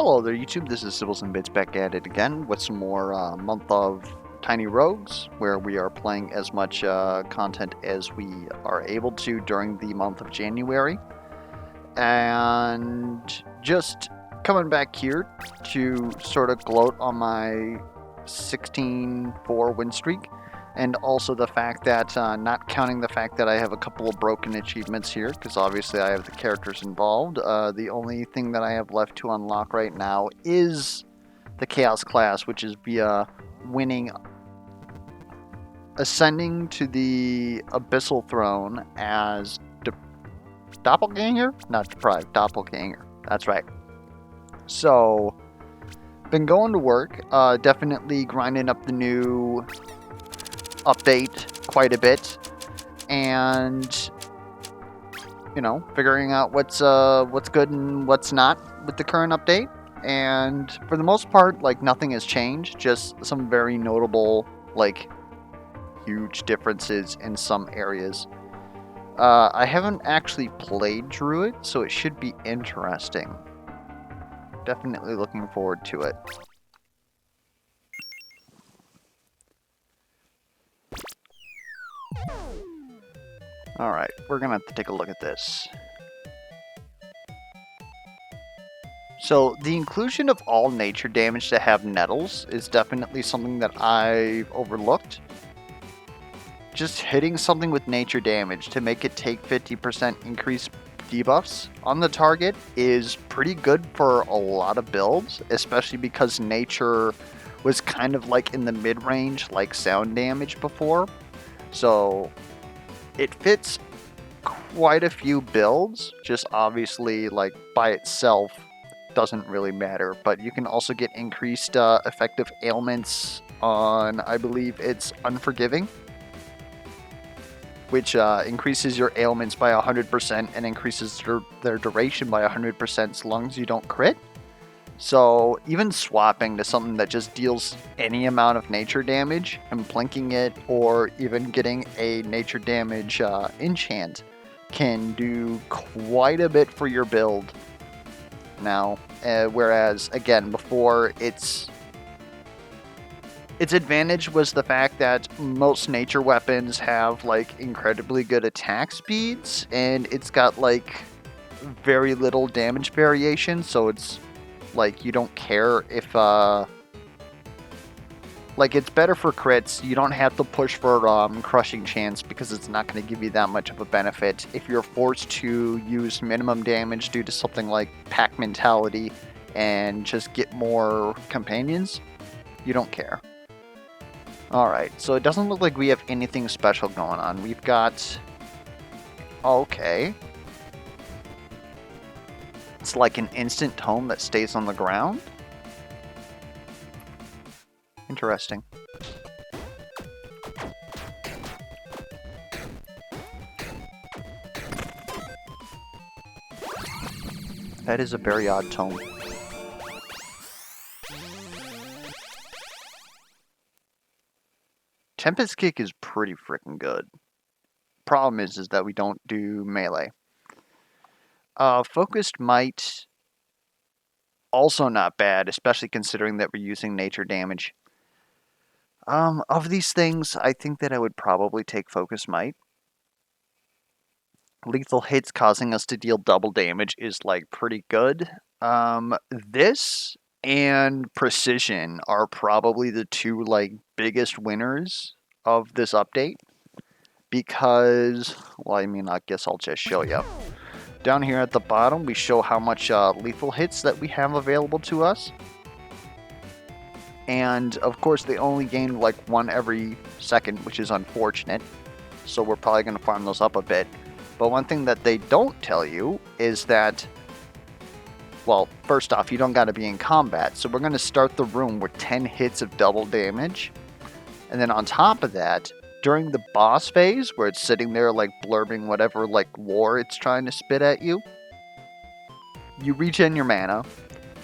Hello there YouTube, this is Sibbles and Bits back at it again with some more month of Tiny Rogues, where we are playing as much content as we are able to during the month of January. And just coming back here to sort of gloat on my 16-4 win streak, and also the fact that, not counting the fact that I have a couple of broken achievements here, because obviously I have the characters involved. The only thing that I have left to unlock right now is the Chaos class, which is via ascending to the Abyssal Throne as Doppelganger? Not Deprived, Doppelganger. That's right. So, been going to work, definitely grinding up the new update quite a bit, and you know, figuring out what's good and what's not with the current update. And for the most part, like, nothing has changed, just some very notable, like, huge differences in some areas. I haven't actually played Druid, so it should be interesting. Definitely looking forward to it. Alright, we're gonna have to take a look at this. So, the inclusion of all nature damage to have nettles is definitely something that I've overlooked. Just hitting something with nature damage to make it take 50% increased debuffs on the target is pretty good for a lot of builds, especially because nature was kind of like in the mid-range, like sound damage before. So, it fits quite a few builds, just obviously, like, by itself doesn't really matter, but you can also get increased effective ailments on, I believe it's Unforgiving, which increases your ailments by 100% and increases their duration by 100% so long as you don't crit. So even swapping to something that just deals any amount of nature damage and plinking it, or even getting a nature damage enchant, can do quite a bit for your build now. Whereas, again, before, its advantage was the fact that most nature weapons have, like, incredibly good attack speeds, and it's got, like, very little damage variation, so it's like, you don't care if, like, it's better for crits. You don't have to push for crushing chance because it's not going to give you that much of a benefit. If you're forced to use minimum damage due to something like pack mentality and just get more companions, you don't care. Alright, so it doesn't look like we have anything special going on. We've got... okay. It's like an instant tome that stays on the ground? Interesting. That is a very odd tome. Tempest Kick is pretty freaking good. Problem is that we don't do melee. Focused Might, also not bad, especially considering that we're using nature damage. Of these things, I think that I would probably take Focus Might. Lethal hits causing us to deal double damage is, like, pretty good. This and Precision are probably the two, like, biggest winners of this update. Because, well, I mean, I guess I'll just show you. Down here at the bottom, we show how much lethal hits that we have available to us. And, of course, they only gain, like, one every second, which is unfortunate. So we're probably going to farm those up a bit. But one thing that they don't tell you is that, well, first off, you don't got to be in combat. So we're going to start the room with 10 hits of double damage. And then on top of that, during the boss phase, where it's sitting there, like, blurbing whatever, like, lore it's trying to spit at you, you regen your mana.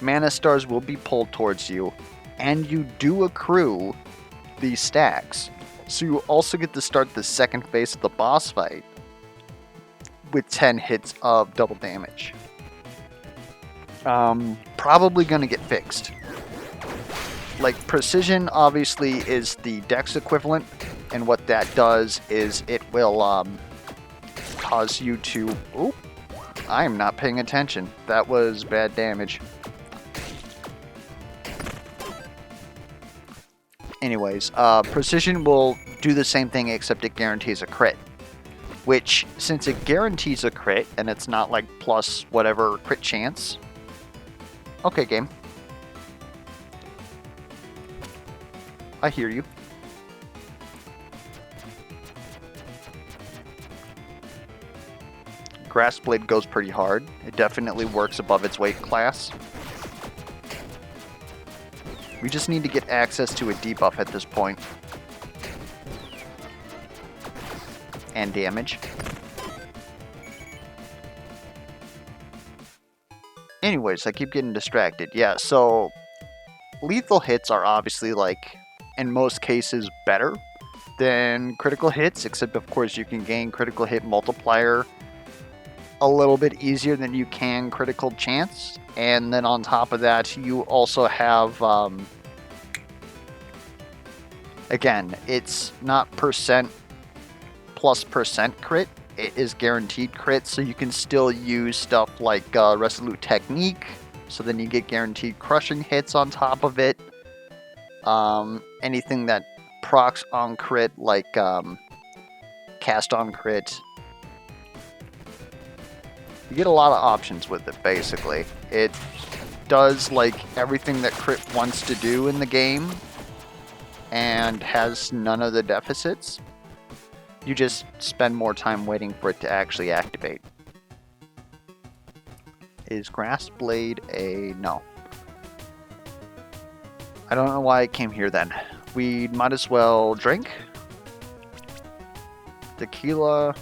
Mana stars will be pulled towards you. And you do accrue these stacks. So you also get to start the second phase of the boss fight with 10 hits of double damage. probably going to get fixed. Like, precision obviously is the dex equivalent, and what that does is it will cause you to... Oop, I am not paying attention. That was bad damage. Anyways, precision will do the same thing except it guarantees a crit. Which, since it guarantees a crit, and it's not like plus whatever crit chance... Okay, game. I hear you. Grass Blade goes pretty hard. It definitely works above its weight class. We just need to get access to a debuff at this point. And damage. Anyways, I keep getting distracted. Yeah, so lethal hits are obviously, like, in most cases better than critical hits, except of course you can gain critical hit multiplier a little bit easier than you can critical chance. And then on top of that, you also have, again, it's not percent plus percent crit, it is guaranteed crit, so you can still use stuff like Resolute Technique, so then you get guaranteed crushing hits on top of it. Anything that procs on crit, like cast on crit. You get a lot of options with it, basically. It does like everything that crit wants to do in the game and has none of the deficits. You just spend more time waiting for it to actually activate. Is Grass Blade a... no. I don't know why I came here then. We might as well drink. Tequila.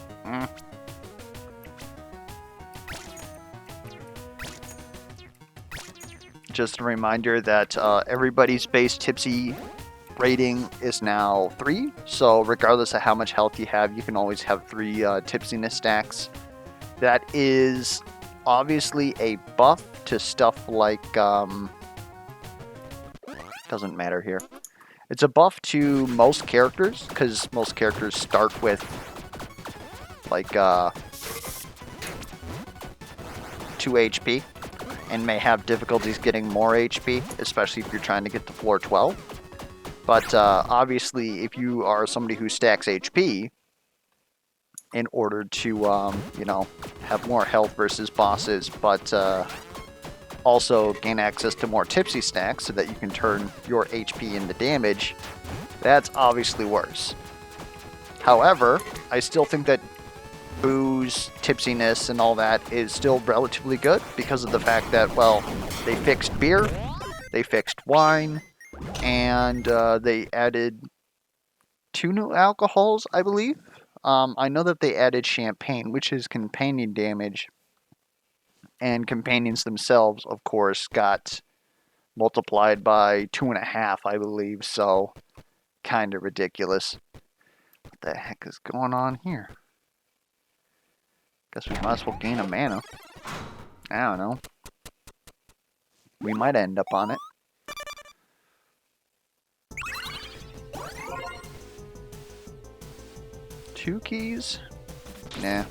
Just a reminder that everybody's base tipsy rating is now 3, so regardless of how much health you have, you can always have 3 tipsiness stacks. That is obviously a buff to stuff like, doesn't matter here. It's a buff to most characters, because most characters start with, like, 2 HP, and may have difficulties getting more HP, especially if you're trying to get to floor 12. But obviously, if you are somebody who stacks HP in order to, you know, have more health versus bosses, but also gain access to more tipsy stacks so that you can turn your HP into damage, that's obviously worse. However, I still think that booze, tipsiness, and all that is still relatively good because of the fact that, well, they fixed beer, they fixed wine, and they added 2 new alcohols, I believe. I know that they added champagne, which is companion damage, and companions themselves, of course, got multiplied by 2.5, I believe, so kind of ridiculous. What the heck is going on here? Guess we might as well gain a mana. I don't know. We might end up on it. Two keys? Nah.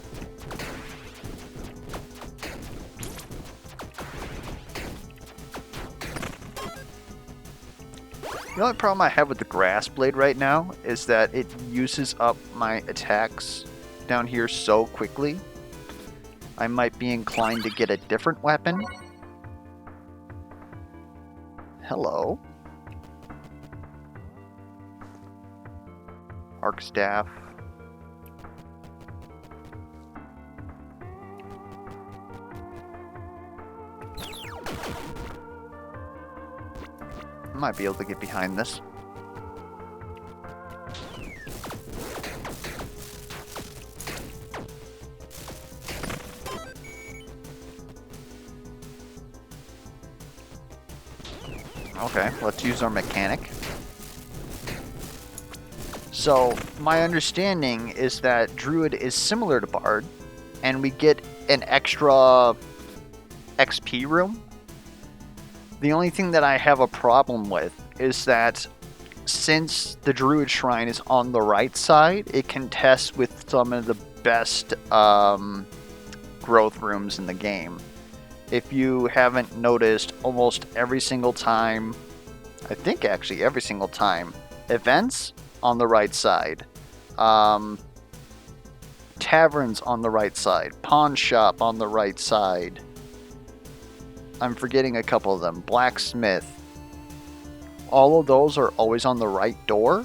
The only problem I have with the Grass Blade right now is that it uses up my attacks down here so quickly. I might be inclined to get a different weapon. Hello. Arc Staff. Might be able to get behind this. Okay, let's use our mechanic. So, my understanding is that Druid is similar to Bard, and we get an extra XP room The only thing that I have a problem with is that since the Druid Shrine is on the right side, it contests with some of the best growth rooms in the game. If you haven't noticed, almost every single time, I think actually every single time, events on the right side, taverns on the right side, pawn shop on the right side, I'm forgetting a couple of them, blacksmith, all of those are always on the right door.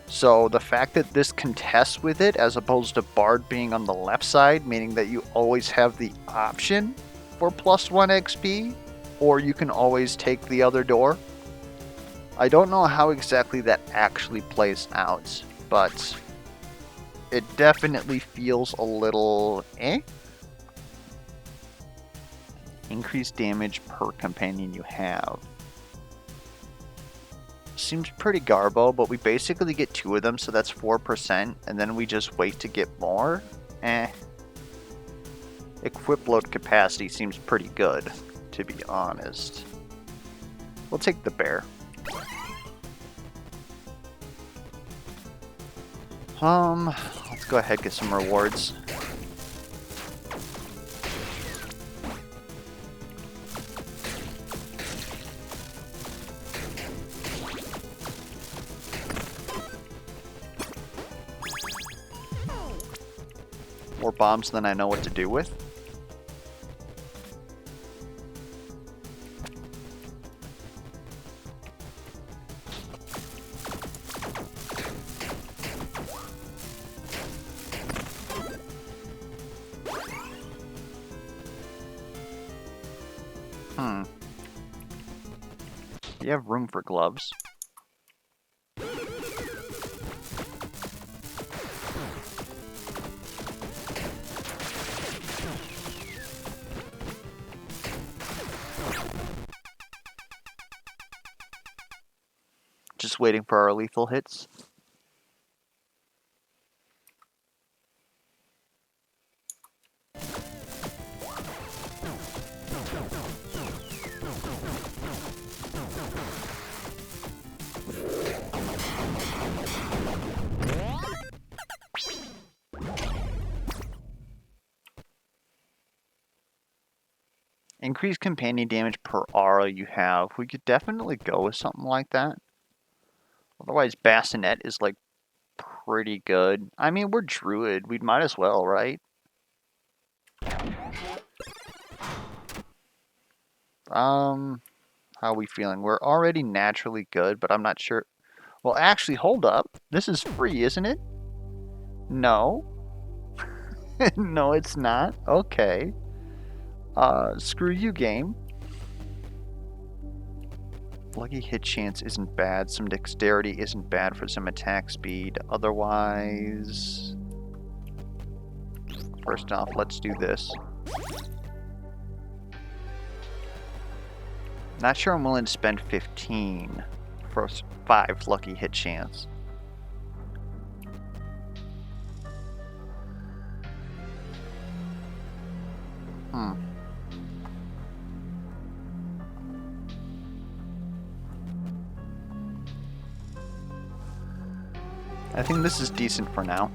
So the fact that this contests with it as opposed to Bard being on the left side, meaning that you always have the option for +1 XP, or you can always take the other door. I don't know how exactly that actually plays out, but it definitely feels a little Increased damage per companion you have. Seems pretty garbo, but we basically get 2 of them, so that's 4%, and then we just wait to get more? Equip load capacity seems pretty good, to be honest. We'll take the bear. Let's go ahead and get some rewards. More bombs than I know what to do with. You have room for gloves. Just waiting for our lethal hits. Increased companion damage per aura you have. We could definitely go with something like that. Otherwise, Bassinet is like pretty good. I mean, we're Druid. We might as well, right? How are we feeling? We're already naturally good, but I'm not sure. Well, actually, hold up. This is free, isn't it? No. No, it's not. Okay. Screw you, game. Lucky hit chance isn't bad. Some dexterity isn't bad for some attack speed. Otherwise... First off, let's do this. Not sure I'm willing to spend 15 for 5 lucky hit chance. I think this is decent for now.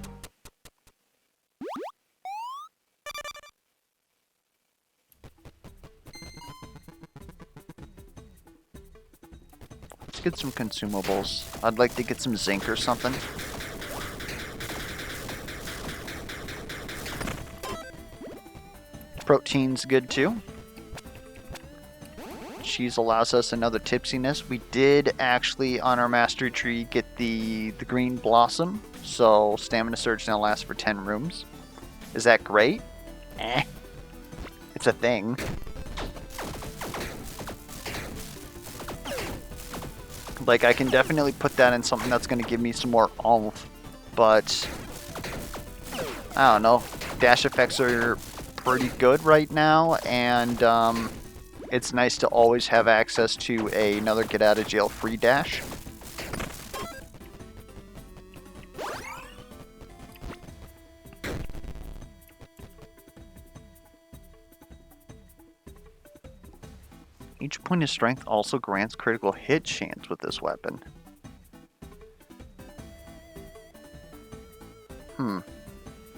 Let's get some consumables. I'd like to get some zinc or something. Protein's good too. Cheese allows us another tipsiness. We did actually, on our mastery tree, get the green blossom. So stamina surge now lasts for 10 rooms. Is that great? It's a thing. Like, I can definitely put that in something that's going to give me some more oomph. But, I don't know. Dash effects are pretty good right now. And, it's nice to always have access to another get out of jail free dash. Each point of strength also grants critical hit chance with this weapon.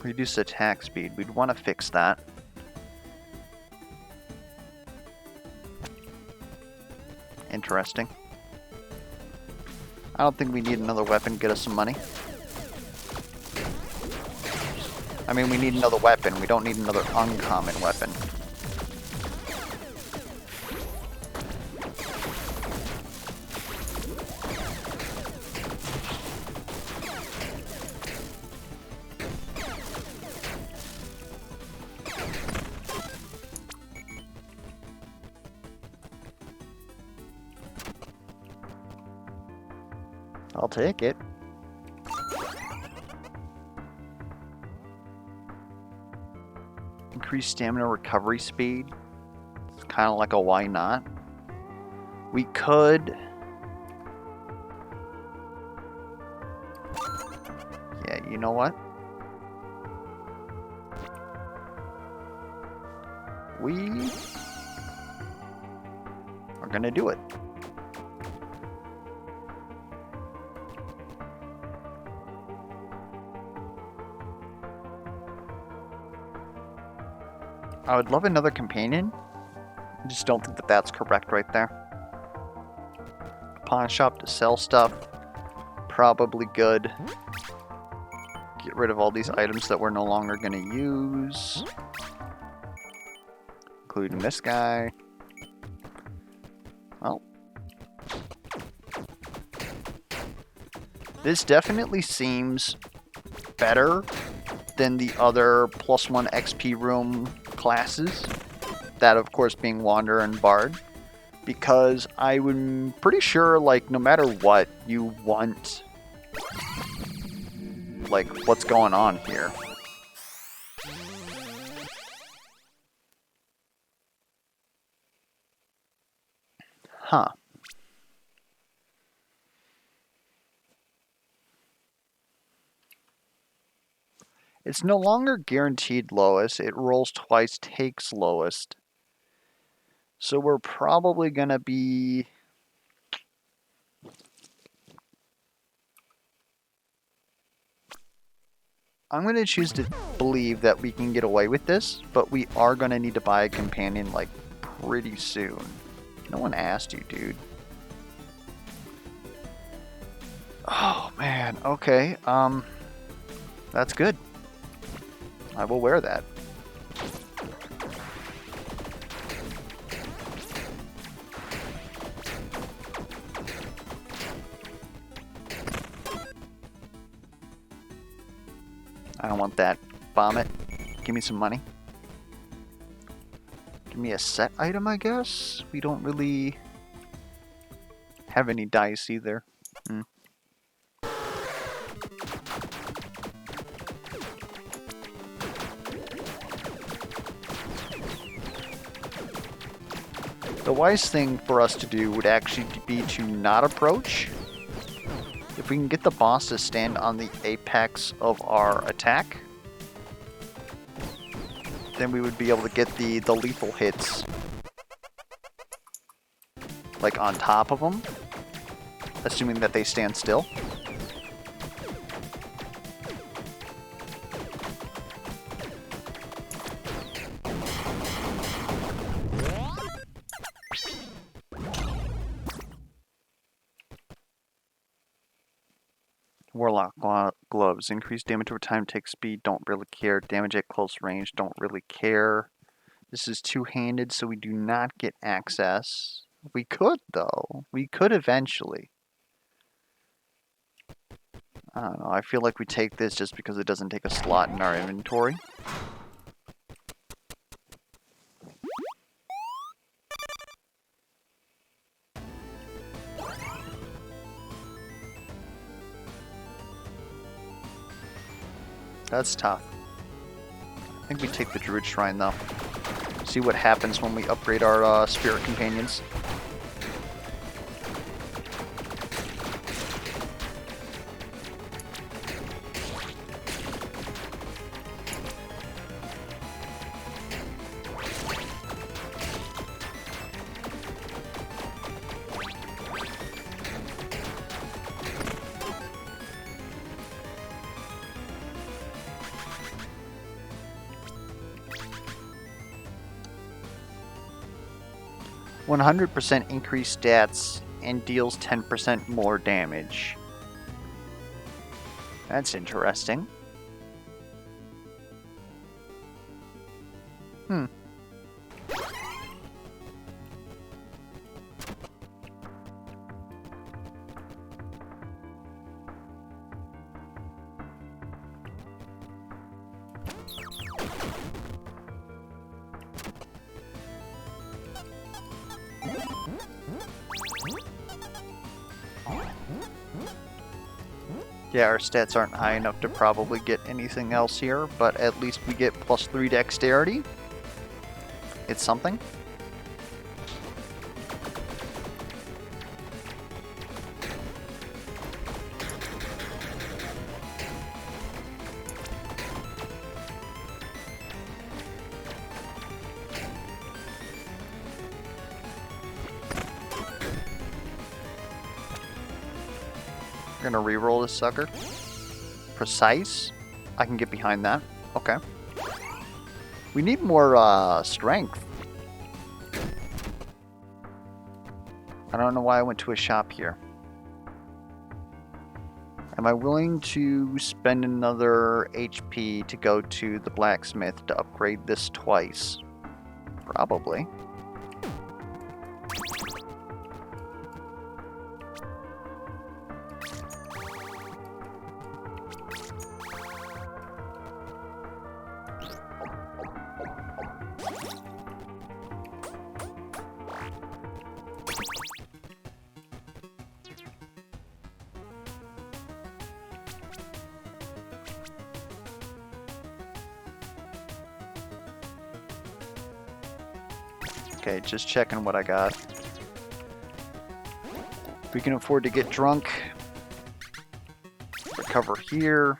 Reduce attack speed. We'd want to fix that. Interesting. I don't think we need another weapon to get us some money. I mean, we need another weapon. We don't need another uncommon weapon. I'll take it. Increase stamina recovery speed. It's kind of like a why not. We could... Yeah, you know what? We are gonna do it. I would love another companion. I just don't think that that's correct right there. Pawn shop to sell stuff. Probably good. Get rid of all these items that we're no longer going to use. Including this guy. Well. This definitely seems better than the other +1 XP room classes, that of course being Wanderer and Bard, because I'm pretty sure, like, no matter what, you want, like, what's going on here. Huh. It's no longer guaranteed lowest. It rolls twice, takes lowest. So we're probably going to be... I'm going to choose to believe that we can get away with this, but we are going to need to buy a companion, like, pretty soon. No one asked you, dude. Oh, man. Okay. That's good. I will wear that. I don't want that. Bomb it. Give me some money. Give me a set item, I guess? We don't really have any dice either. The wise thing for us to do would actually be to not approach. If we can get the boss to stand on the apex of our attack, then we would be able to get the lethal hits, like, on top of them, assuming that they stand still. Warlock gloves. Increase damage over time, take speed, don't really care. Damage at close range, don't really care. This is two-handed, so we do not get access. We could, though. We could eventually. I don't know. I feel like we take this just because it doesn't take a slot in our inventory. That's tough. I think we take the Druid Shrine, though. See what happens when we upgrade our Spirit Companions. 100% increased stats and deals 10% more damage. That's interesting. Yeah, our stats aren't high enough to probably get anything else here, but at least we get +3 dexterity. It's something. We're gonna reroll this sucker. Precise. I can get behind that. Okay. We need more strength. I don't know why I went to a shop here. Am I willing to spend another HP to go to the blacksmith to upgrade this twice? Probably. Okay, just checking what I got. We can afford to get drunk. Recover here.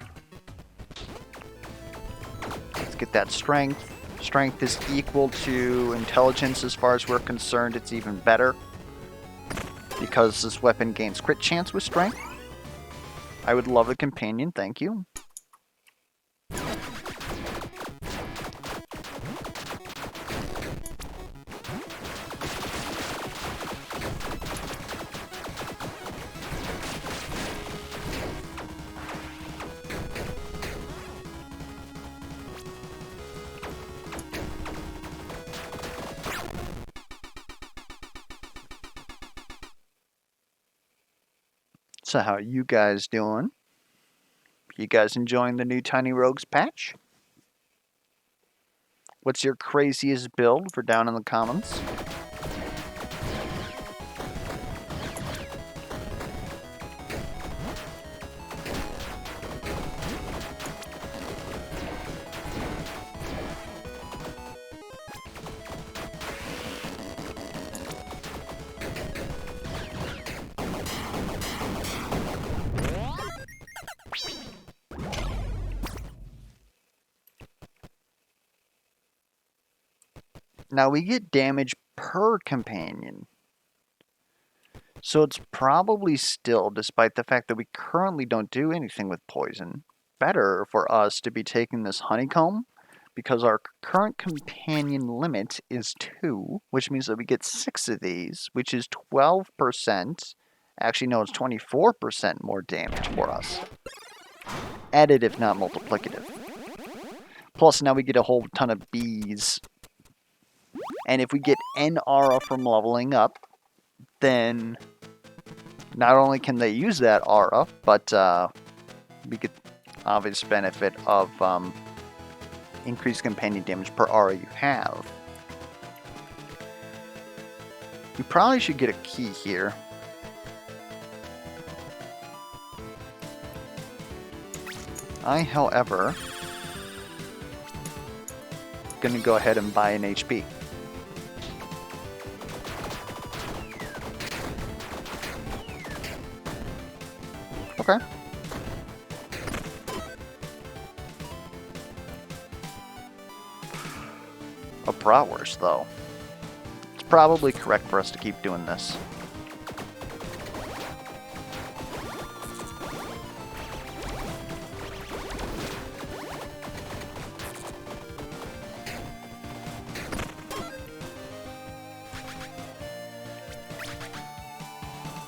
Let's get that strength. Strength is equal to intelligence as far as we're concerned. It's even better. Because this weapon gains crit chance with strength. I would love a companion, thank you. So how are you guys doing? You guys enjoying the new Tiny Rogues patch? What's your craziest build for down in the comments? Now we get damage per companion. So it's probably still, despite the fact that we currently don't do anything with poison, better for us to be taking this honeycomb because our current companion limit is 2, which means that we get 6 of these, which is 12%. Actually, no, it's 24% more damage for us. Additive, not multiplicative. Plus, now we get a whole ton of bees. And if we get an aura from leveling up, then not only can they use that aura, but we get obvious benefit of increased companion damage per aura you have. We probably should get a key here. I, however, gonna go ahead and buy an HP. Okay. A bratwurst, though. It's probably correct for us to keep doing this.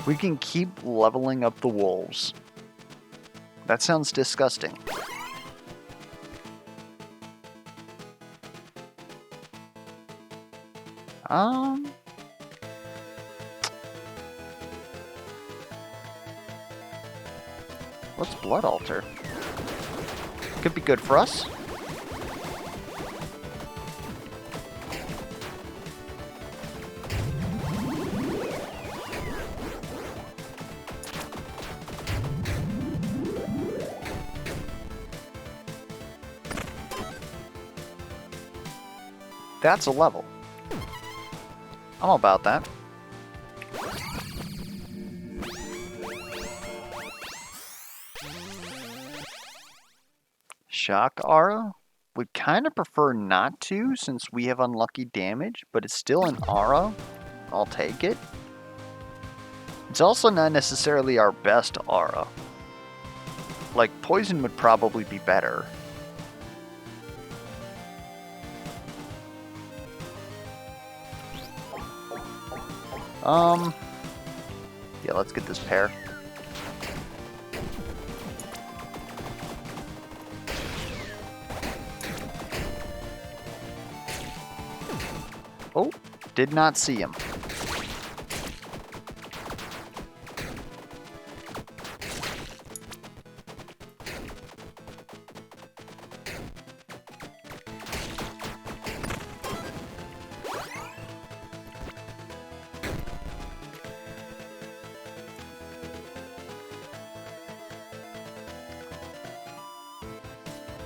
We can keep leveling up the wolves. That sounds disgusting. What's Blood Altar? Could be good for us. That's a level. I'm about that. Shock Aura? Would kind of prefer not to since we have unlucky damage, but it's still an aura. I'll take it. It's also not necessarily our best aura. Like, poison would probably be better. Yeah, let's get this pair. Oh, did not see him.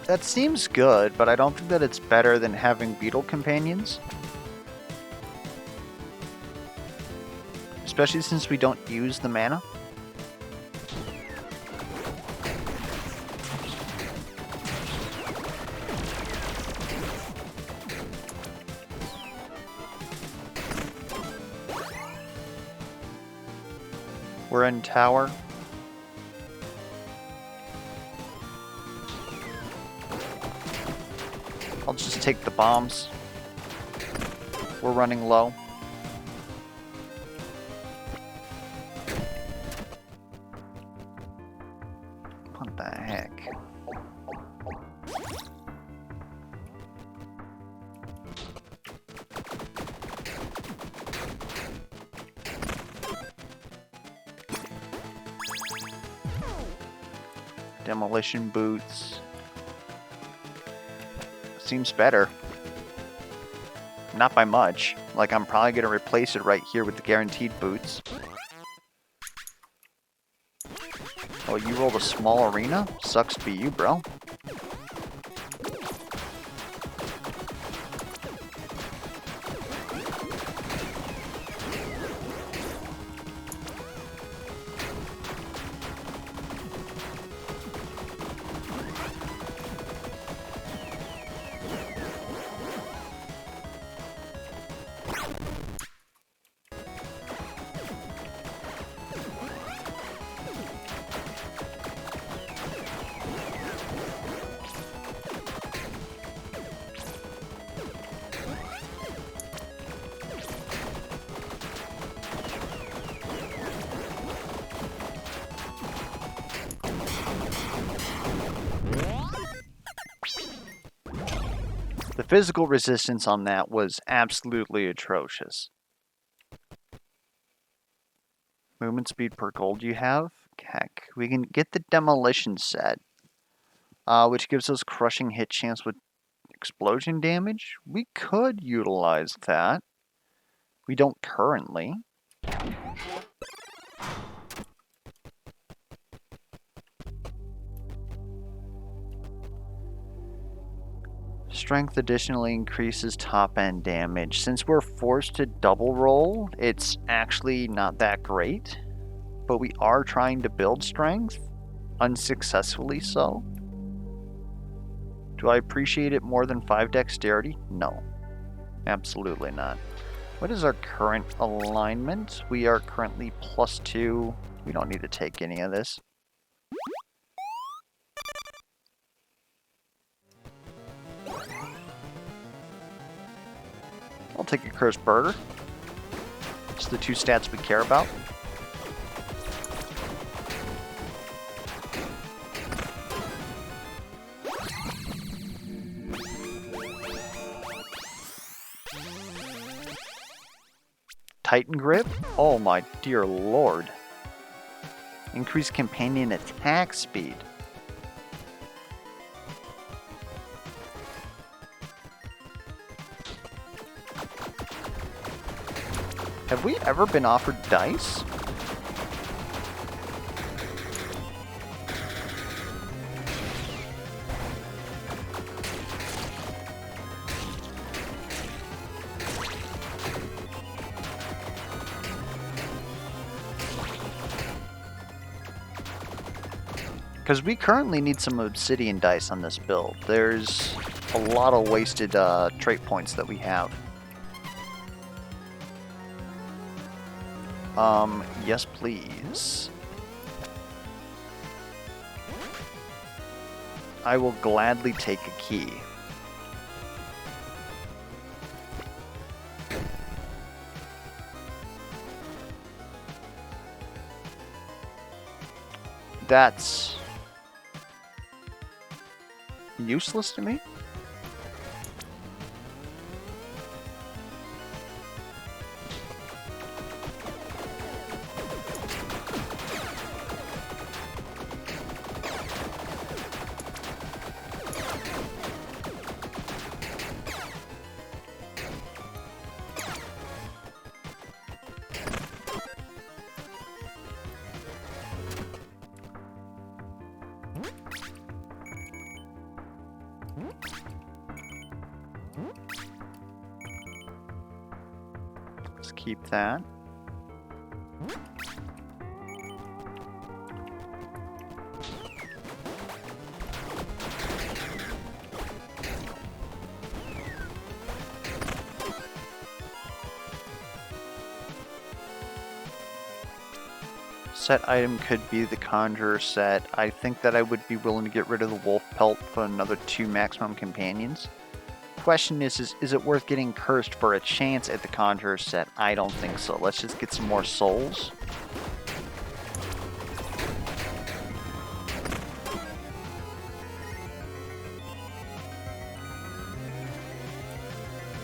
That seems good, but I don't think that it's better than having beetle companions. Especially since we don't use the mana. We're in tower. I'll just take the bombs. We're running low. What the heck? Demolition boots. Seems better. Not by much. Like, I'm probably going to replace it right here with the guaranteed boots. Oh, you rolled a small arena? Sucks to be you, bro. The physical resistance on that was absolutely atrocious. Movement speed per gold you have? Heck, we can get the demolition set, which gives us crushing hit chance with explosion damage. We could utilize that. We don't currently. Strength additionally increases top end damage. Since we're forced to double roll, it's actually not that great. But we are trying to build strength, unsuccessfully so. Do I appreciate it more than 5 dexterity? No, absolutely not. What is our current alignment? We are currently +2. We don't need to take any of this. I'll take a cursed burger. It's the 2 stats we care about. Titan Grip? Oh my dear lord. Increase companion attack speed. Have we ever been offered dice? Because we currently need some obsidian dice on this build. There's a lot of wasted trait points that we have. Yes please. I will gladly take a key. That's useless to me? Let's keep that. Set item could be the Conjurer set. I think that I would be willing to get rid of the Wolf Pelt for another 2 maximum companions. Question is it worth getting cursed for a chance at the Conjurer set? I don't think so. Let's just get some more souls.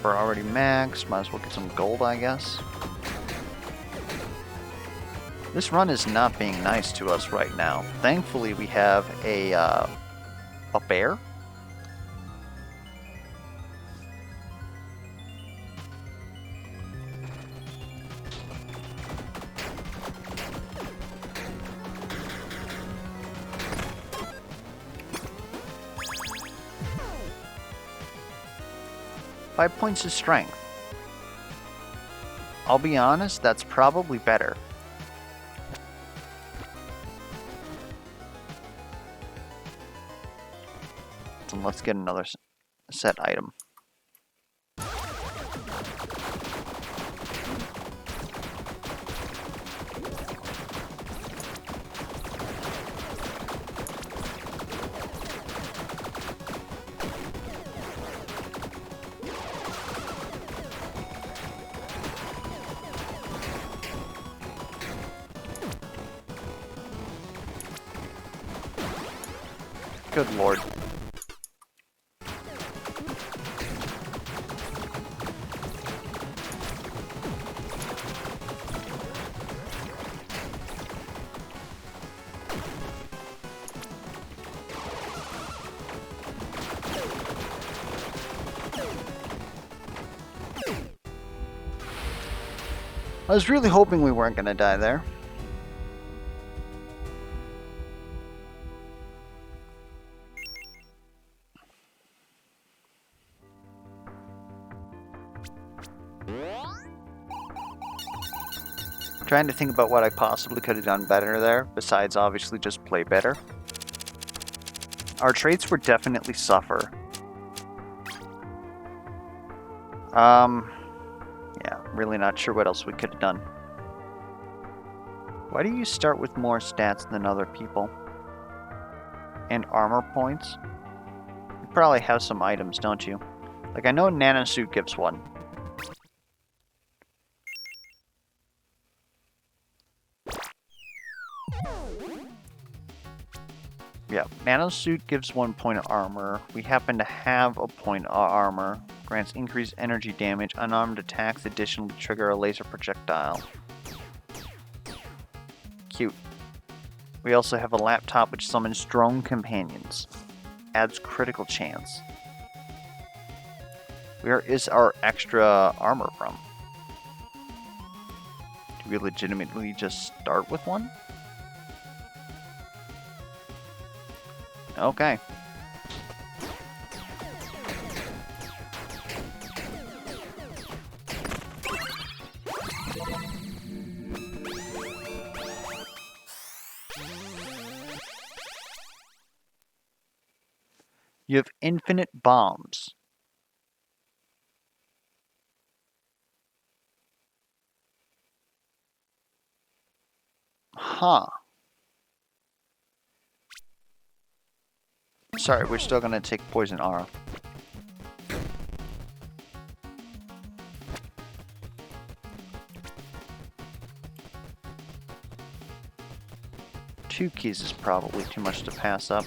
We're already maxed. Might as well get some gold, I guess. This run is not being nice to us right now. Thankfully, we have a bear. Five points of strength. I'll be honest, that's probably better. So let's get another set item. Good lord. I was really hoping we weren't going to die there. Trying to think about what I possibly could have done better there, besides obviously just play better. Our traits were definitely suffer. Yeah, really not sure what else we could have done. Why do you start with more stats than other people? And armor points? You probably have some items, don't you? Like, I know Nanosuit gives one. Yeah, Nanosuit gives 1 point of armor. We happen to have a point of armor. Grants increased energy damage. Unarmed attacks additionally trigger a laser projectile. Cute. We also have a laptop which summons drone companions. Adds critical chance. Where is our extra armor from? Do we legitimately just start with one? Okay. You have infinite bombs. Huh. Sorry, we're still gonna take poison R. Two keys is probably too much to pass up.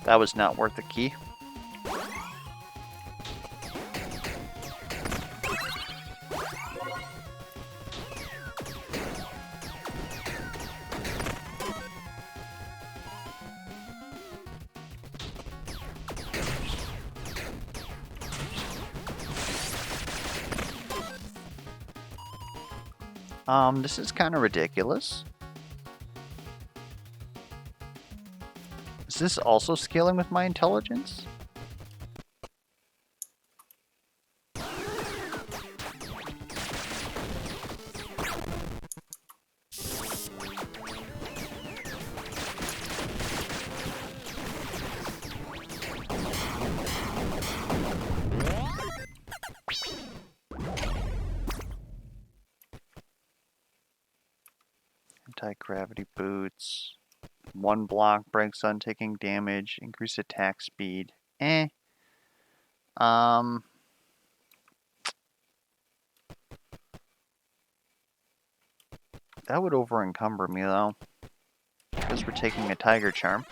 That was not worth a key. This is kind of ridiculous. Is this also scaling with my intelligence? Anti-gravity boots. One block breaks on taking damage. Increase attack speed. Eh. That would over-encumber me, though. Because we're taking a tiger charm.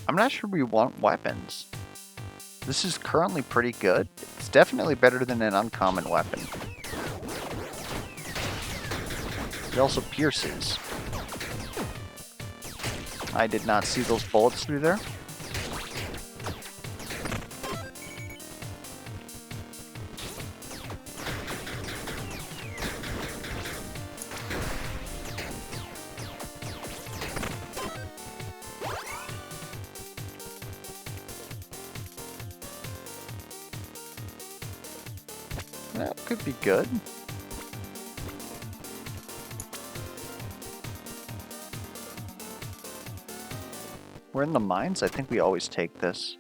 I'm not sure we want weapons. This is currently pretty good. It's definitely better than an uncommon weapon. It also pierces. I did not see those bullets through there. That could be good. We're in the mines? I think we always take this.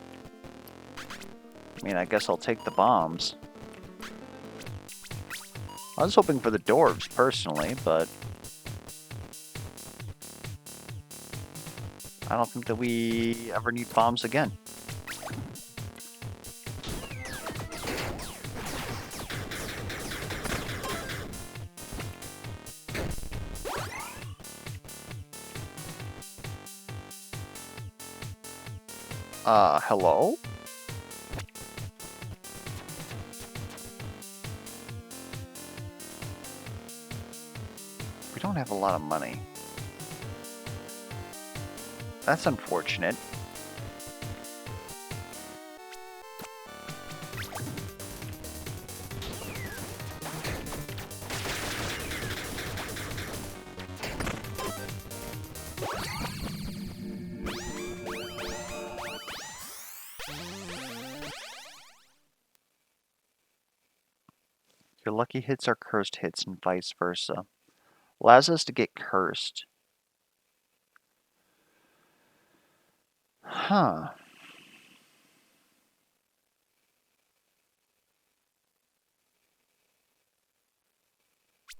I mean, I guess I'll take the bombs. I was hoping for the dwarves, personally, but I don't think that we ever need bombs again. Hello? We don't have a lot of money. That's unfortunate. Your lucky hits are cursed hits and vice versa. Allows us to get cursed. Huh.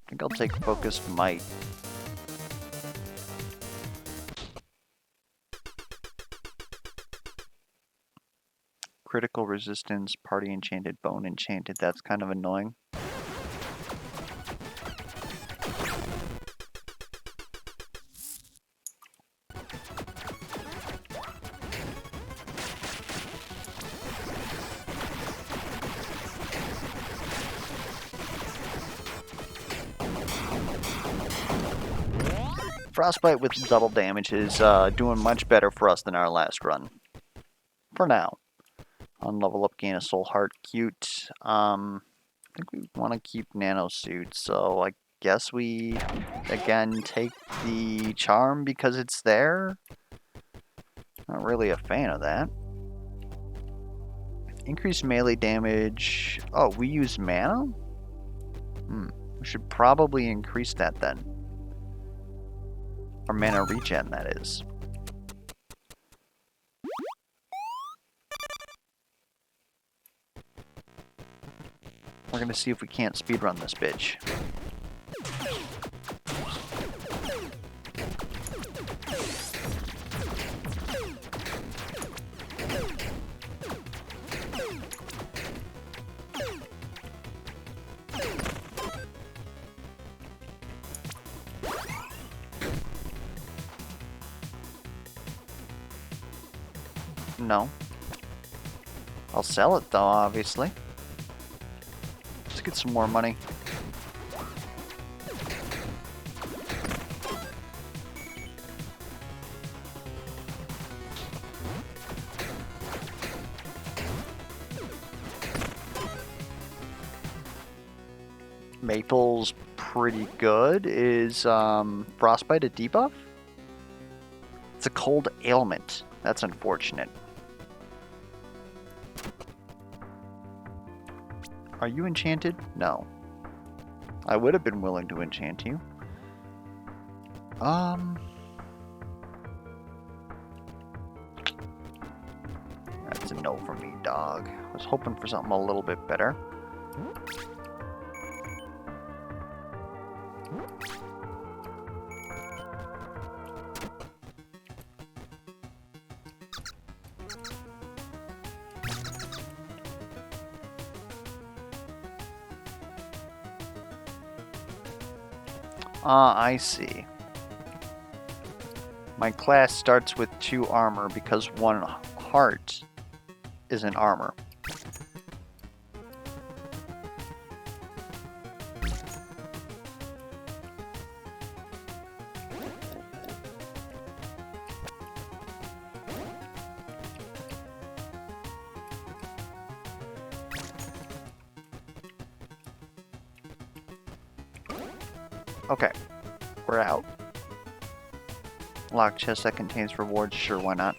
I think I'll take Focused Might. Critical Resistance, Party Enchanted, Bone Enchanted. That's kind of annoying. Frostbite with double damage is doing much better for us than our last run. For now. On level up, gain a soul heart. Cute. I think we want to keep nano suit, so I guess we again take the charm because it's there. Not really a fan of that. Increased melee damage. Oh, we use mana? We should probably increase that then. Or mana regen, that is. We're gonna see if we can't speedrun this bitch. No. I'll sell it though, obviously. Let's get some more money. Maple's pretty good. Is Frostbite a debuff? It's a cold ailment. That's unfortunate. Are you enchanted? No. I would have been willing to enchant you. That's a no for me, dog. I was hoping for something a little bit better. I see. My class starts with 2 armor because 1 heart is an armor. Okay, we're out. Lock chest that contains rewards, sure, why not?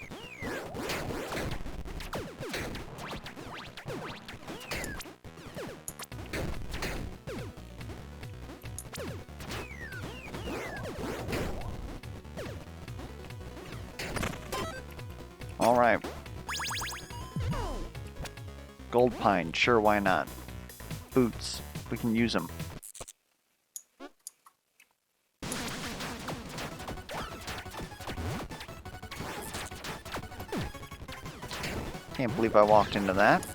Alright. Gold pine, sure, why not? Boots, we can use them. Can't believe I walked into that.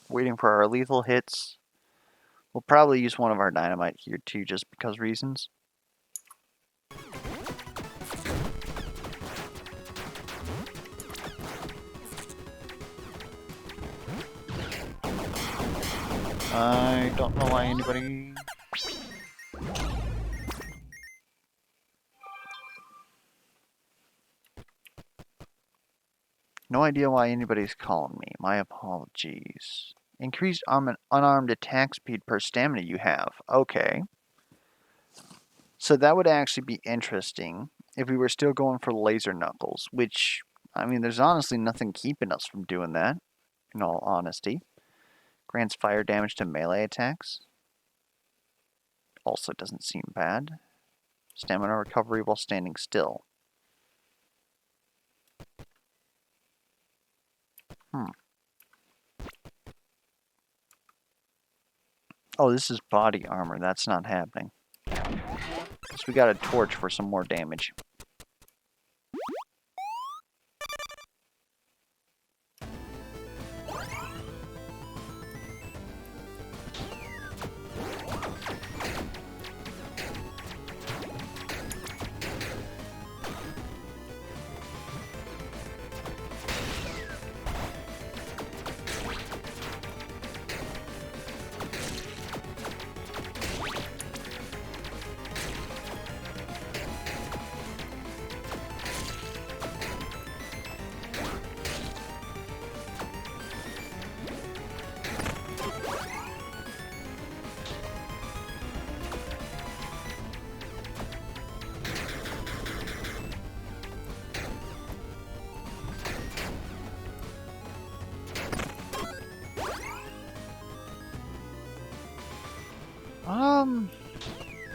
Waiting for our lethal hits. We'll probably use one of our dynamite here too, just because reasons. I don't know why anybody... No idea why anybody's calling me. My apologies. Increased unarmed attack speed per stamina you have. Okay. So that would actually be interesting if we were still going for laser knuckles, which, I mean, there's honestly nothing keeping us from doing that, in all honesty. Grants fire damage to melee attacks. Also doesn't seem bad. Stamina recovery while standing still. Oh, this is body armor. That's not happening. So we got a torch for some more damage.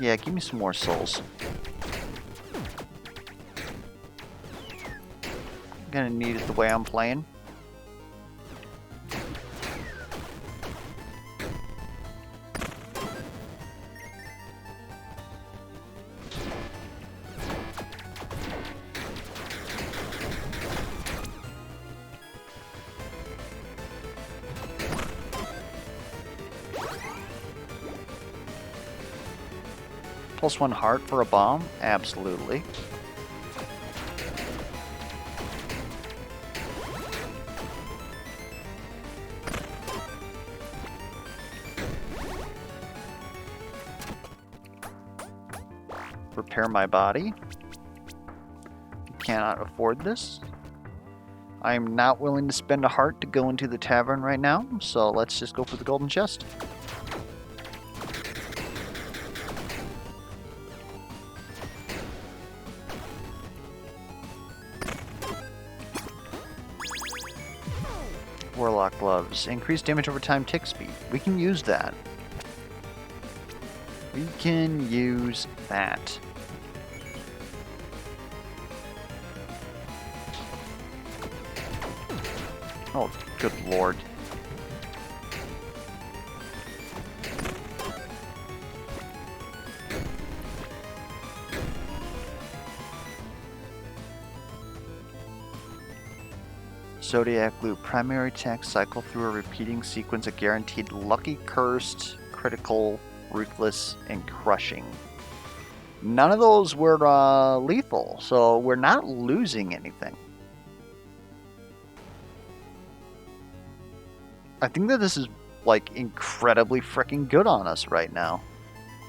Yeah, give me some more souls. I'm gonna need it the way I'm playing. +1 heart for a bomb? Absolutely. Repair my body. Cannot afford this. I'm not willing to spend a heart to go into the tavern right now, so let's just go for the golden chest. Warlock gloves. Increase damage over time, tick speed. We can use that. We can use that. Oh, good lord. Zodiac Loop. Primary attack cycle through a repeating sequence of guaranteed lucky, cursed, critical, ruthless, and crushing. None of those were lethal, so we're not losing anything. I think that this is, like, incredibly freaking good on us right now.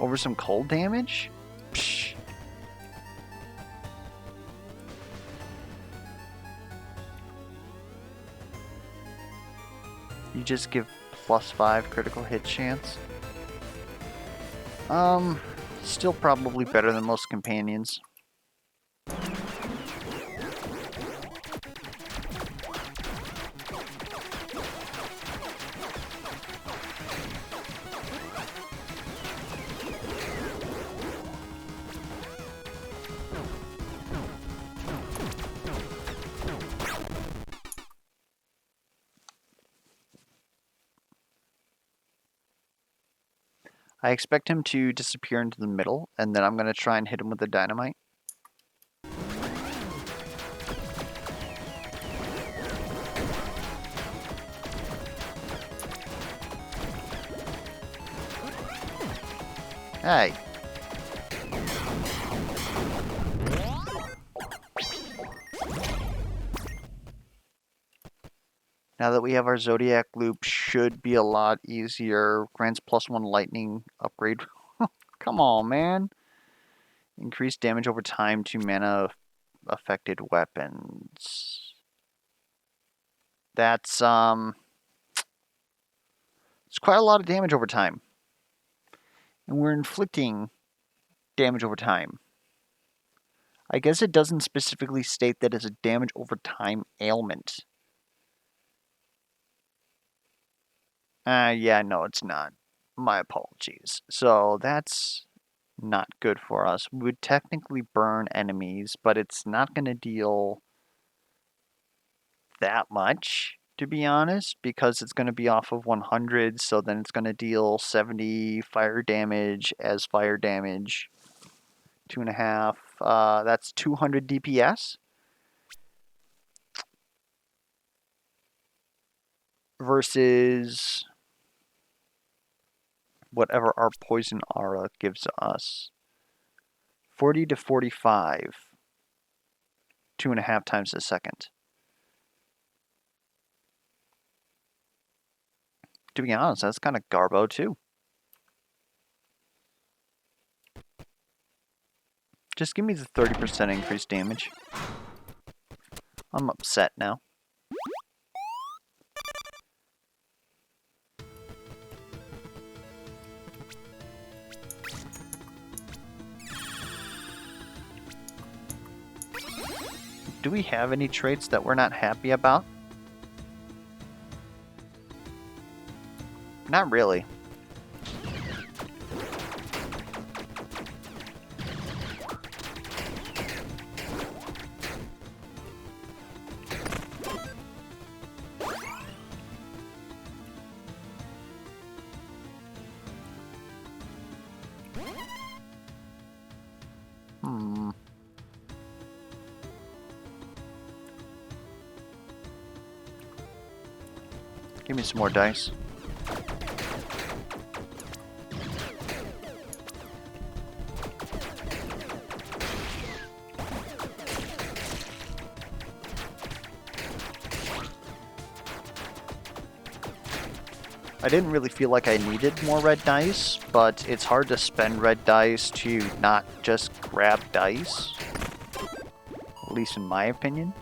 Over some cold damage? Psh. You just give +5 critical hit chance? Still probably better than most companions. I expect him to disappear into the middle, and then I'm going to try and hit him with the dynamite. Hey. Now that we have our Zodiac Loop, should be a lot easier. Grants +1 lightning upgrade. Come on, man. Increased damage over time to mana affected weapons. That's it's quite a lot of damage over time. And we're inflicting damage over time. I guess it doesn't specifically state that it's a damage over time ailment. Yeah, no, it's not. My apologies. So that's not good for us. We would technically burn enemies, but it's not going to deal that much. to be honest, because it's going to be off of 100, so then it's going to deal 70 fire damage as fire damage. 2.5, that's 200 DPS. Versus whatever our poison aura gives us. 40 to 45. 2.5 times a second. To be honest, that's kind of garbo too. Just give me the 30% increased damage. I'm upset now. Do we have any traits that we're not happy about? Not really. Give me some more dice. I didn't really feel like I needed more red dice, but it's hard to spend red dice to not just grab dice. At least in my opinion.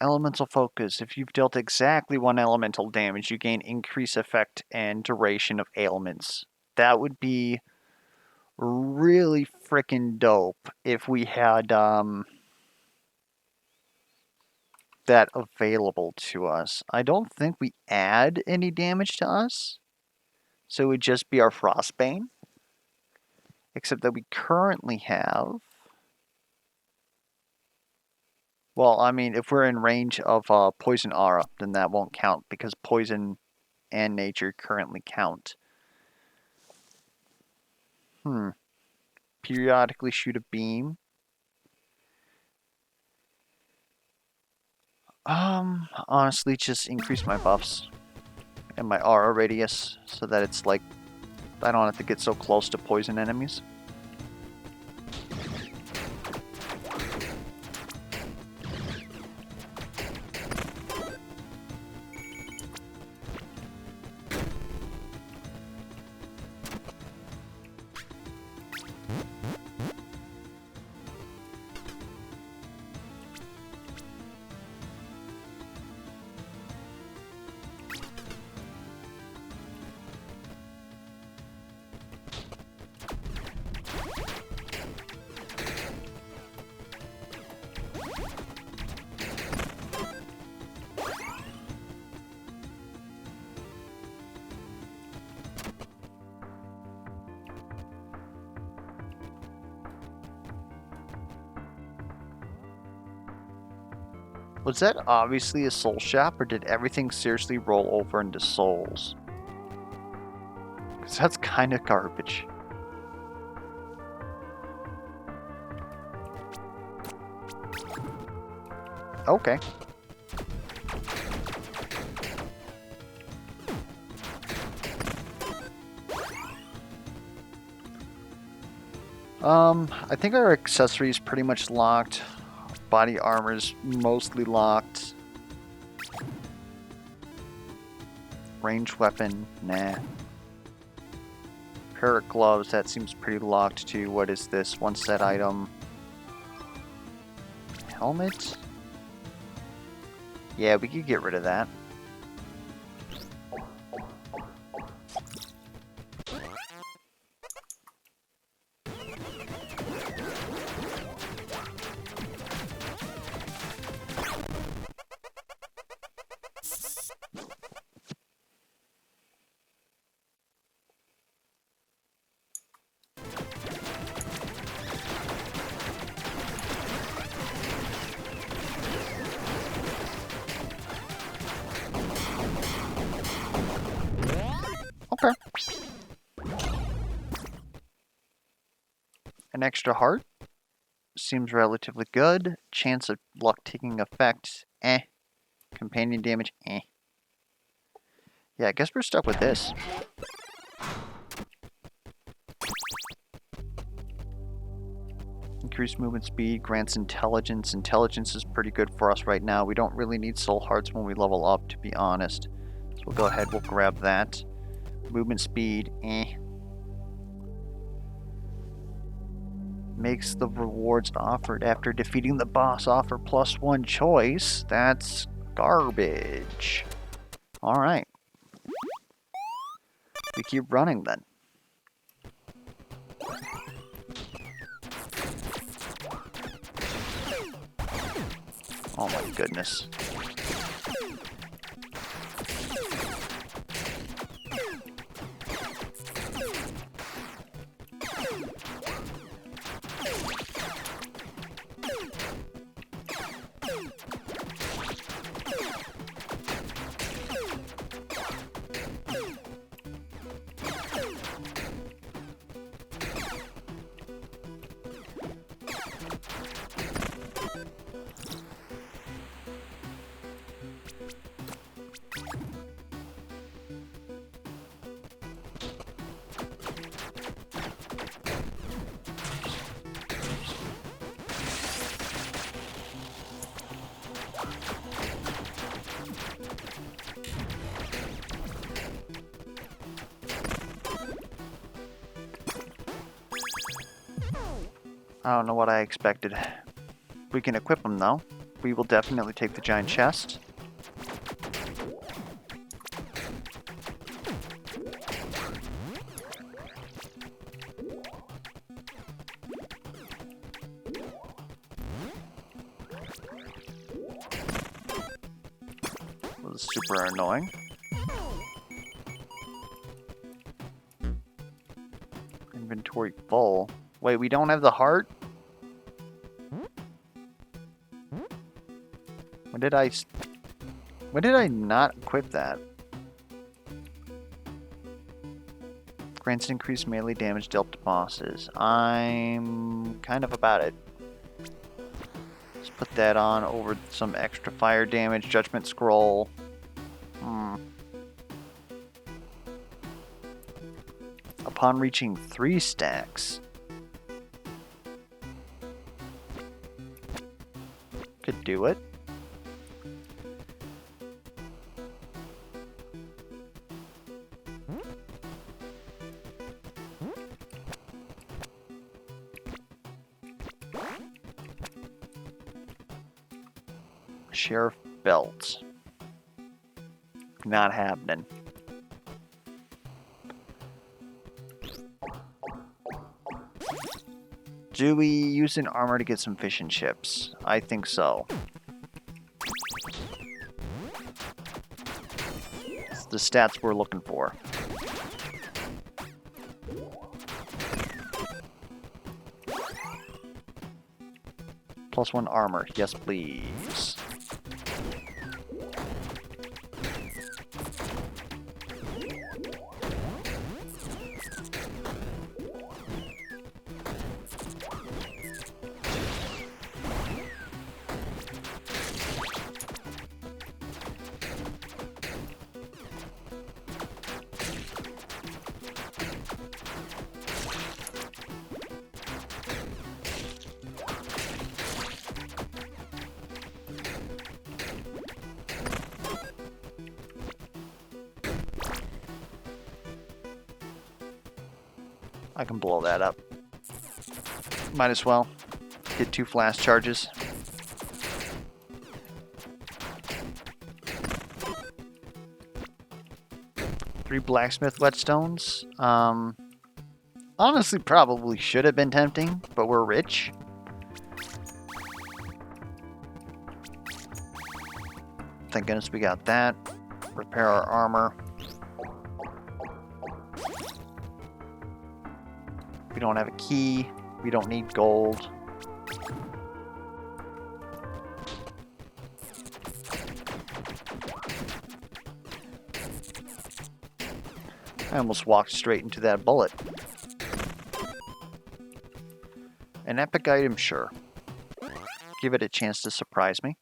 Elemental focus. If you've dealt exactly one elemental damage, you gain increased effect and duration of ailments. That would be really freaking dope if we had that available to us. I don't think we add any damage to us, so it would just be our Frostbane. Except that we currently have... Well, I mean, if we're in range of Poison Aura, then that won't count, because Poison and Nature currently count. Periodically shoot a beam. Honestly, just increase my buffs and my aura radius so that it's like I don't have to get so close to poison enemies. Was that obviously a soul shop, or did everything seriously roll over into souls? Because that's kind of garbage. Okay. I think our accessory is pretty much locked. Body armor's mostly locked. Ranged weapon, nah. Pair of gloves, that seems pretty locked too. What is this? One set item. Helmet? Yeah, we could get rid of that. An extra heart seems relatively good. Chance of luck taking effect, eh. Companion damage, eh. Yeah, I guess we're stuck with this. Increased movement speed, grants intelligence. Intelligence is pretty good for us right now. We don't really need soul hearts when we level up, to be honest. So we'll go ahead, we'll grab that. Movement speed, eh. Makes the rewards offered after defeating the boss offer +1 choice. That's garbage. Alright. We keep running then. Oh my goodness. I don't know what I expected. We can equip them though. We will definitely take the giant chest. This is super annoying. Inventory full. Wait, we don't have the heart? When did I not equip that? Grants increased melee damage dealt to bosses. I'm kind of about it. Let's put that on over some extra fire damage. Judgment scroll. Upon reaching 3 stacks. Could do it. Sheriff belt. Not happening. Do we use an armor to get some fish and chips? I think so. It's the stats we're looking for. +1 armor. Yes, please. I can blow that up. Might as well. Get 2 flash charges. Three blacksmith whetstones. Honestly, probably should have been tempting, but we're rich. Thank goodness we got that. Repair our armor. We don't have a key. We don't need gold. I almost walked straight into that bullet. An epic item, sure. Give it a chance to surprise me.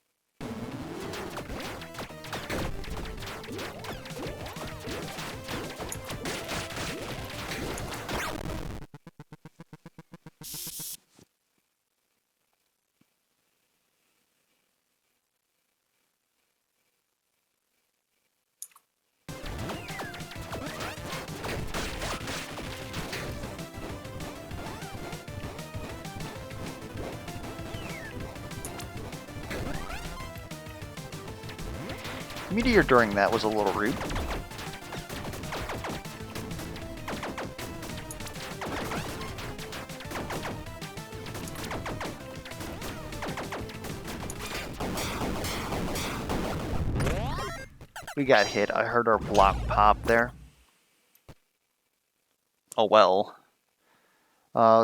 Meteor during that was a little rude. We got hit. I heard our block pop there. Oh well.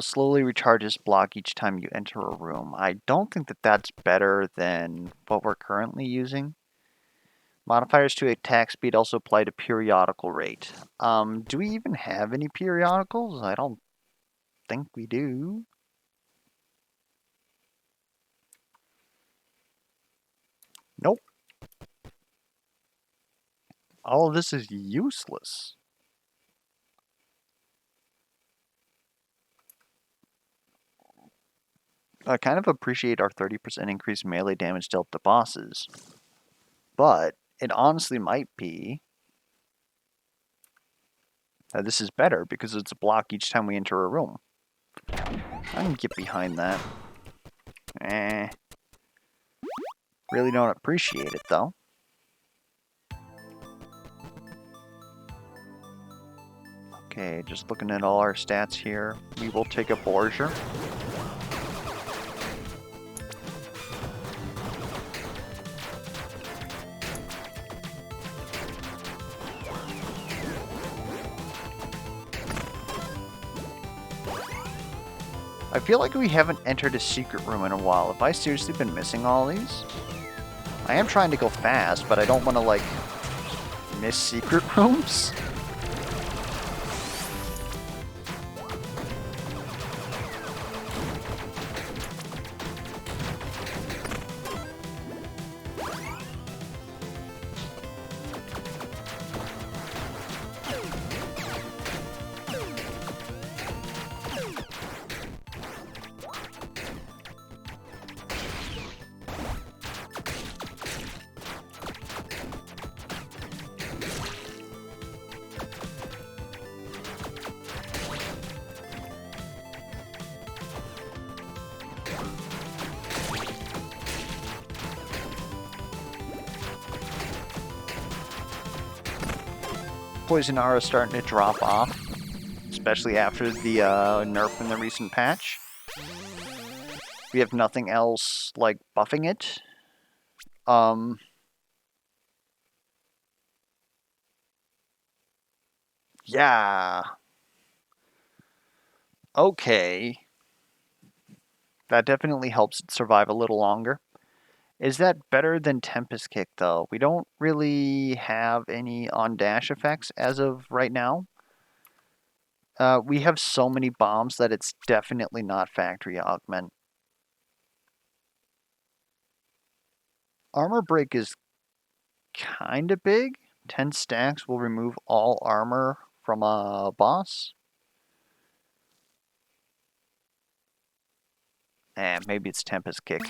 Slowly recharges block each time you enter a room. I don't think that that's better than what we're currently using. Modifiers to attack speed also apply to periodical rate. Do we even have any periodicals? I don't think we do. Nope. All of this is useless. I kind of appreciate our 30% increased melee damage dealt to bosses, but it honestly might be that this is better because it's a block each time we enter a room. I can get behind that. Really don't appreciate it though. Okay, just looking at all our stats here. We will take a Borgia. I feel like we haven't entered a secret room in a while. Have I seriously been missing all these? I am trying to go fast, but I don't want to, like, miss secret rooms. Poison aura is starting to drop off, especially after the nerf in the recent patch. We have nothing else like buffing it. Yeah. Okay. That definitely helps it survive a little longer. Is that better than Tempest Kick, though? We don't really have any on-dash effects as of right now. We have so many bombs that it's definitely not Factory Augment. Armor Break is kind of big. 10 stacks will remove all armor from a boss. Maybe it's Tempest Kick.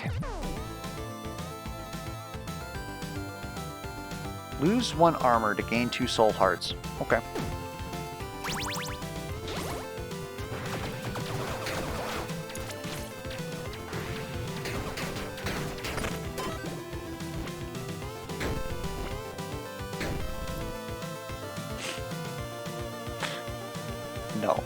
Lose 1 armor to gain 2 soul hearts. Okay. No.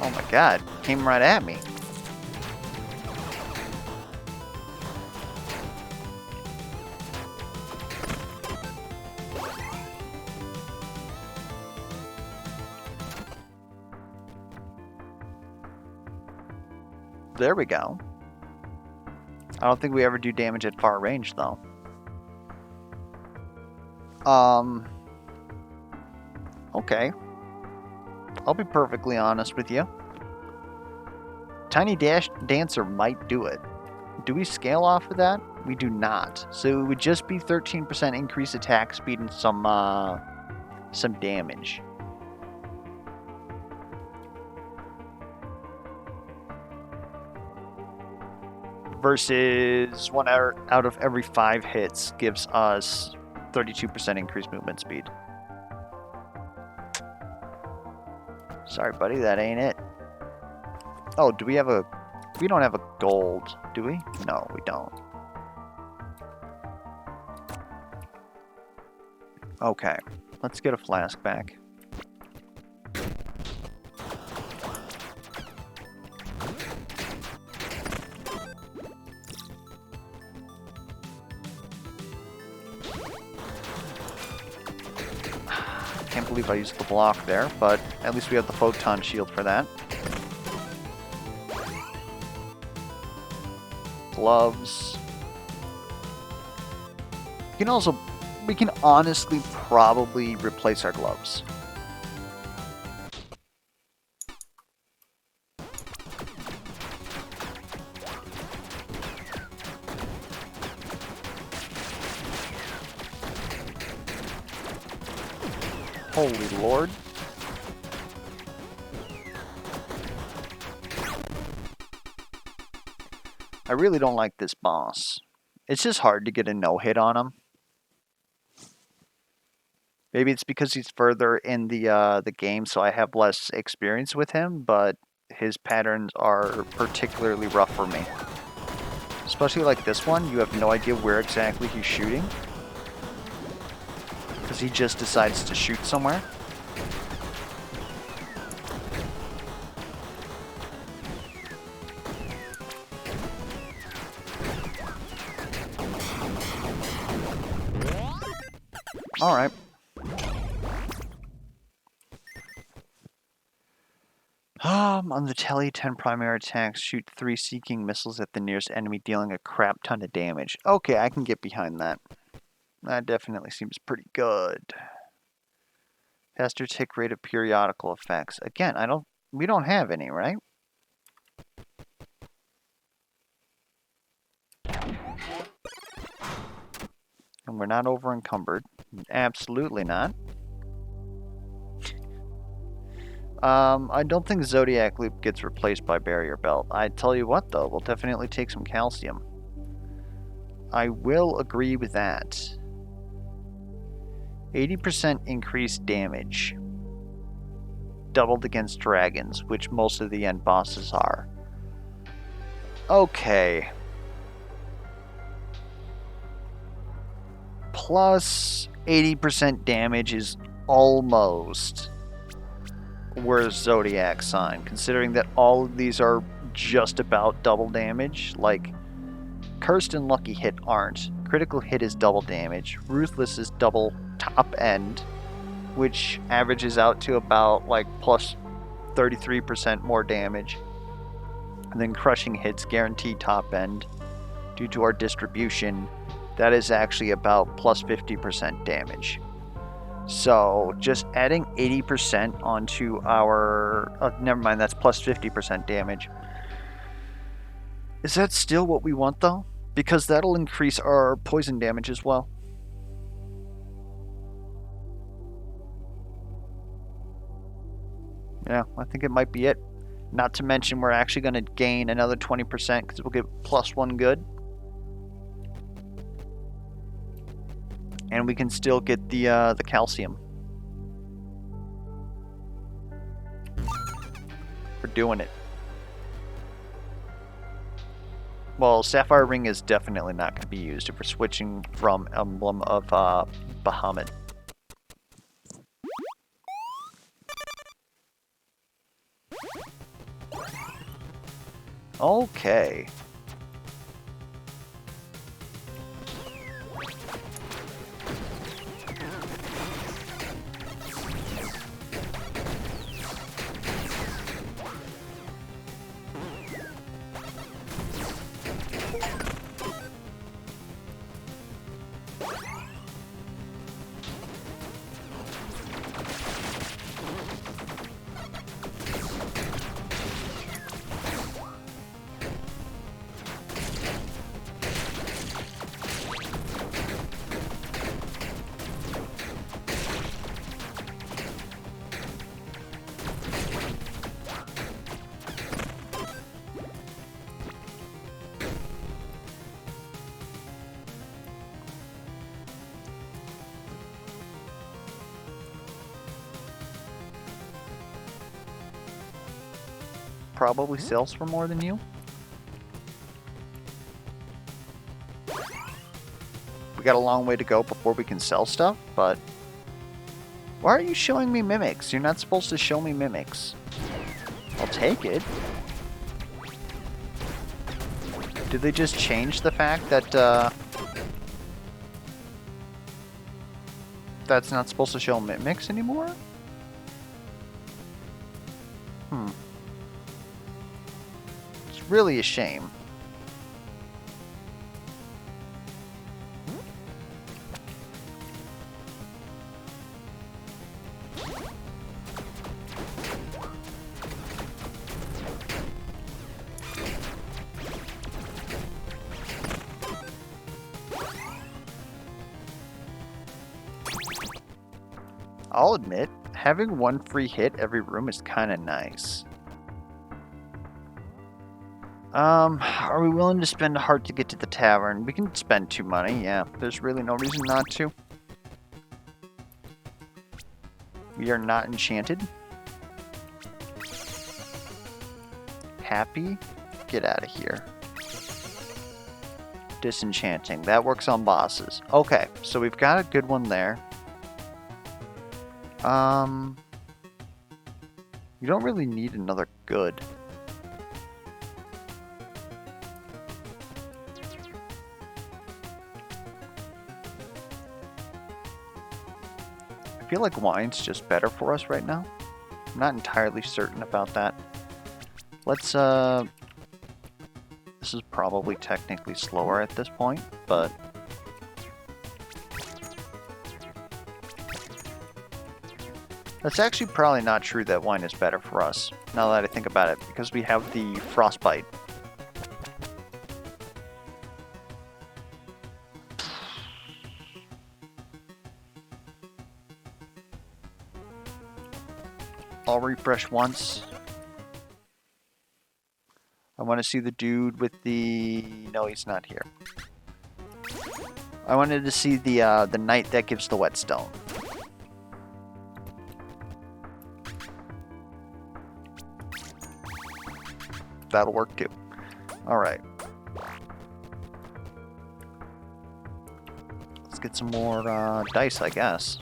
Oh my god, came right at me. There we go. I don't think we ever do damage at far range, though. Okay. I'll be perfectly honest with you. Tiny Dancer might do it. Do we scale off of that? We do not. So it would just be 13% increased attack speed and some damage. Versus 1 out of every 5 hits gives us 32% increased movement speed. Sorry, buddy, that ain't it. Oh, do we have a... We don't have a gold, do we? No, we don't. Okay, let's get a flask back. Can't believe I used the block there, but at least we have the photon shield for that. Gloves. We can honestly probably replace our gloves. Holy Lord. I really don't like this boss. It's just hard to get a no-hit on him. Maybe it's because he's further in the game, so I have less experience with him, but his patterns are particularly rough for me. Especially like this one, you have no idea where exactly he's shooting. Because he just decides to shoot somewhere. Alright. On the telly, 10 primary attacks, shoot 3 seeking missiles at the nearest enemy, dealing a crap ton of damage. Okay, I can get behind that. That definitely seems pretty good. Faster tick rate of periodical effects. Again, we don't have any, right? And we're not over encumbered. Absolutely not. I don't think Zodiac Loop gets replaced by Barrier Belt. I tell you what, though, we'll definitely take some calcium. I will agree with that. 80% increased damage. Doubled against dragons, which most of the end bosses are. Okay. Plus 80% damage is almost worth Zodiac Sign, considering that all of these are just about double damage. Like, Cursed and Lucky Hit aren't. Critical Hit is double damage. Ruthless is double top end, which averages out to about like plus 33% more damage. And then Crushing Hit's guaranteed top end. Due to our distribution, that is actually about plus 50% damage. So just adding 80% onto our... never mind, that's plus 50% damage. Is that still what we want, though? Because that'll increase our poison damage as well. Yeah, I think it might be it. Not to mention we're actually going to gain another 20% because we'll get plus 1 good. And we can still get the calcium. We're doing it. Well, Sapphire Ring is definitely not going to be used if we're switching from Emblem of Bahamut. Okay. probably sells for more than you. We got a long way to go before we can sell stuff, but... Why are you showing me mimics? You're not supposed to show me mimics. I'll take it. Did they just change the fact that, that's not supposed to show mimics anymore? It's really a shame. I'll admit, having one free hit every room is kind of nice. Are we willing to spend a heart to get to the tavern? We can spend 2 money, yeah. There's really no reason not to. We are not enchanted. Happy? Get out of here. Disenchanting. That works on bosses. Okay, so we've got a good one there. You don't really need another good. I feel like wine's just better for us right now. I'm not entirely certain about that. Let's, this is probably technically slower at this point, but... That's actually probably not true that wine is better for us, now that I think about it, because we have the frostbite. I'll refresh once. I want to see the dude with the... No, he's not here. I wanted to see the knight that gives the whetstone. That'll work too. Alright. Let's get some more dice, I guess.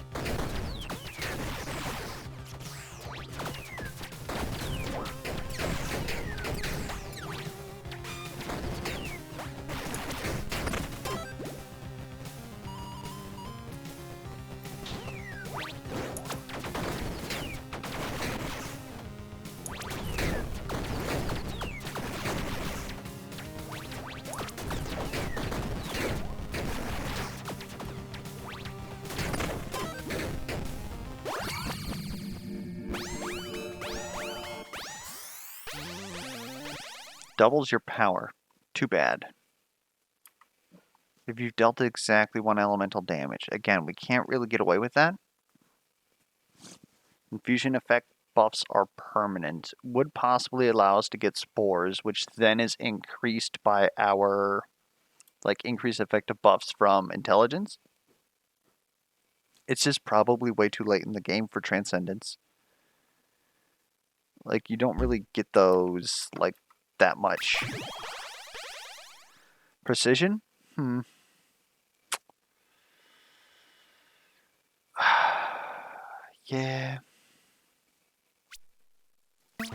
Doubles your power. Too bad. If you've dealt exactly 1 elemental damage. Again, we can't really get away with that. Infusion effect buffs are permanent. Would possibly allow us to get spores, which then is increased by our, like, increased effective buffs from intelligence. It's just probably way too late in the game for Transcendence. Like, you don't really get those, like, that much. Precision? Yeah.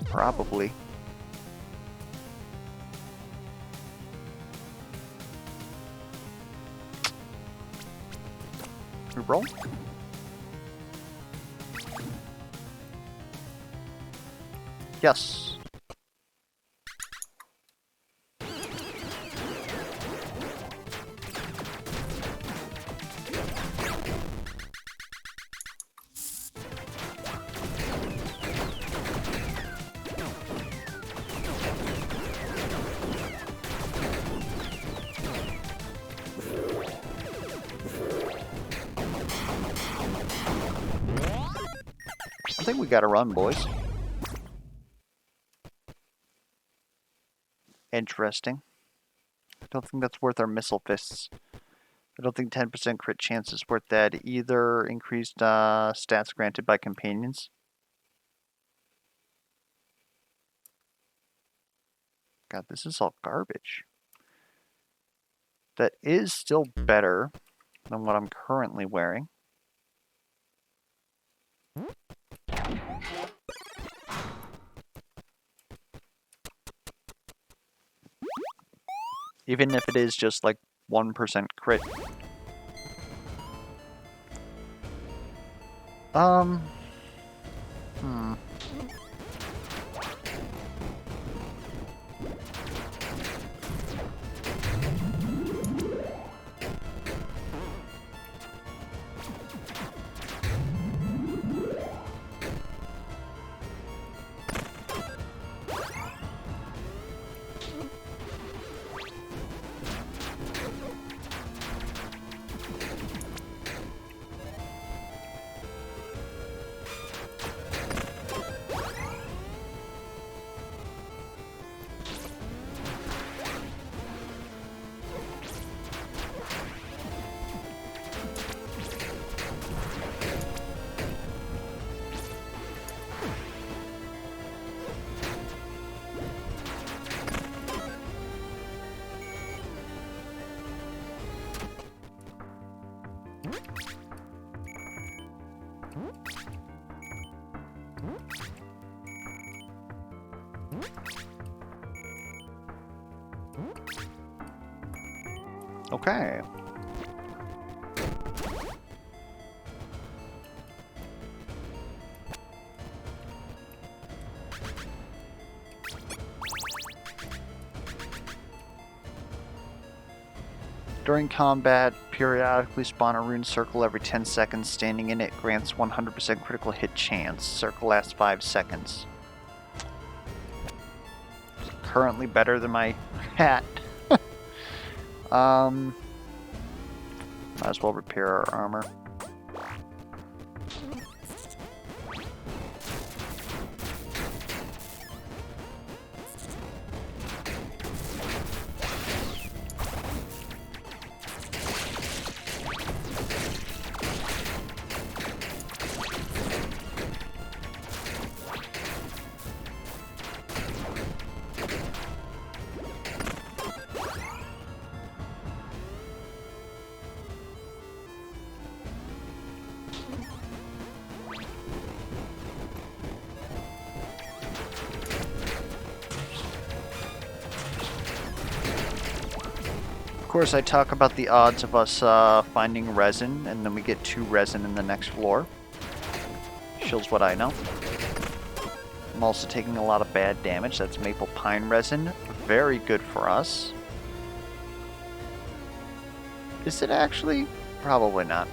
Probably. We roll? Yes. I think we gotta run, boys. Interesting. I don't think that's worth our missile fists. I don't think 10% crit chance is worth that either. Increased stats granted by companions. God, this is all garbage. That is still better than what I'm currently wearing. Even if it is just like 1% crit. Hmm. Okay. During combat, periodically spawn a rune circle every 10 seconds. Standing in it grants 100% critical hit chance. Circle lasts 5 seconds. Currently better than my hat. Might as well repair our armor. Of course, I talk about the odds of us finding resin, and then we get 2 resin in the next floor. Shows what I know. I'm also taking a lot of bad damage. That's maple pine resin. Very good for us. Is it actually? Probably not.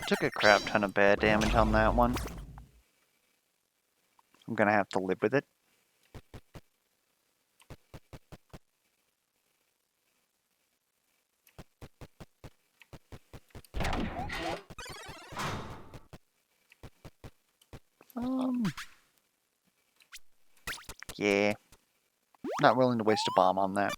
Took a crap ton of bad damage on that one. I'm gonna have to live with it. Yeah. Not willing to waste a bomb on that.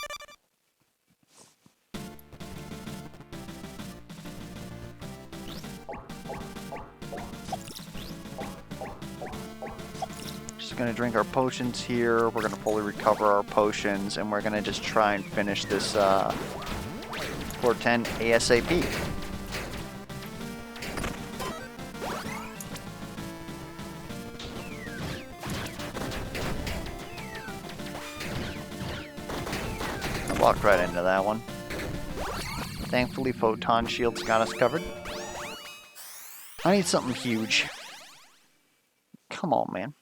going to drink our potions here. We're going to fully recover our potions, and we're going to just try and finish this floor 10 ASAP. I walked right into that one. Thankfully, photon shields got us covered. I need something huge. Come on, man.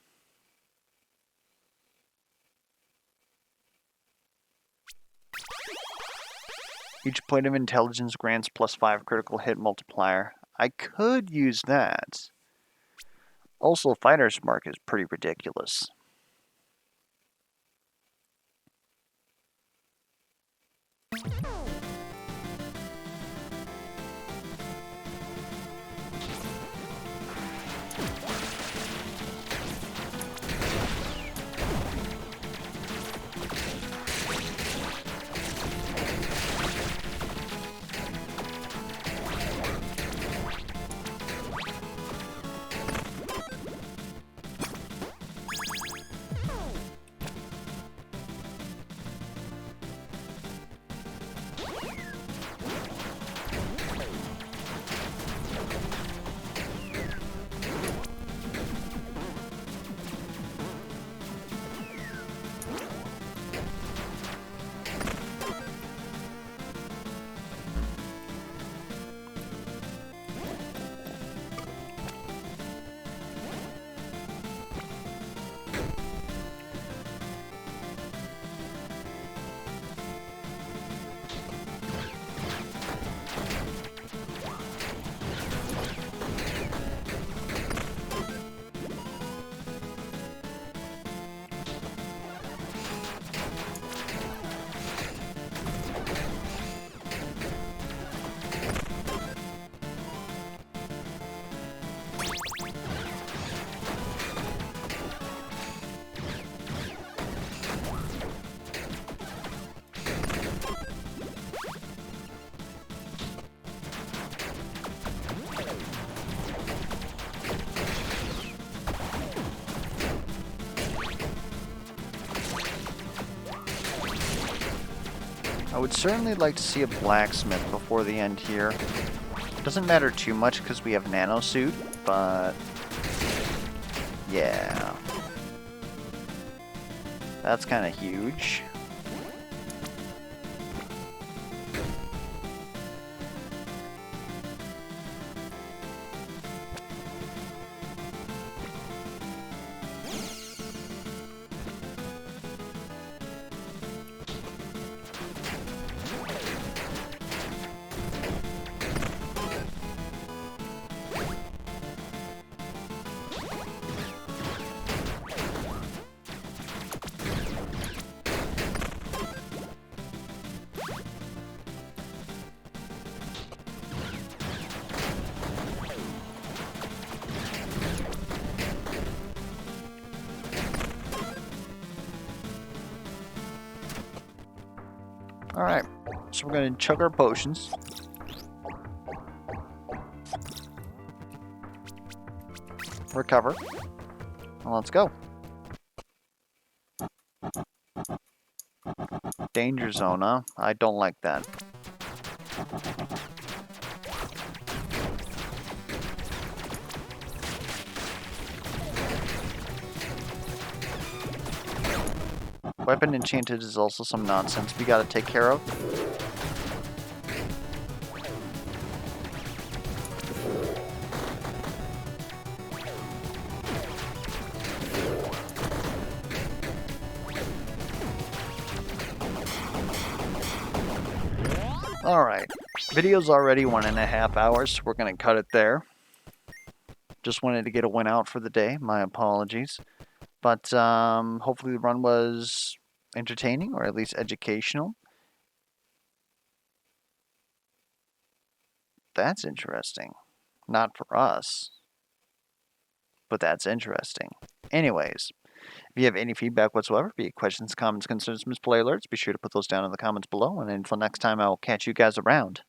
Each point of intelligence grants +5 critical hit multiplier. I could use that. Also, Fighter's Mark is pretty ridiculous. I would certainly like to see a blacksmith before the end here. Doesn't matter too much because we have nano suit, but yeah. That's kind of huge. Alright, so we're going to chug our potions. Recover. Well, let's go. Danger zone, huh? I don't like that. Weapon enchanted is also some nonsense we gotta take care of. Alright, video's already 1.5 hours, so we're gonna cut it there. Just wanted to get a win out for the day, my apologies. But hopefully the run was entertaining, or at least educational. That's interesting. Not for us, but that's interesting. Anyways, if you have any feedback whatsoever, be it questions, comments, concerns, misplay alerts, be sure to put those down in the comments below. And until next time, I will catch you guys around.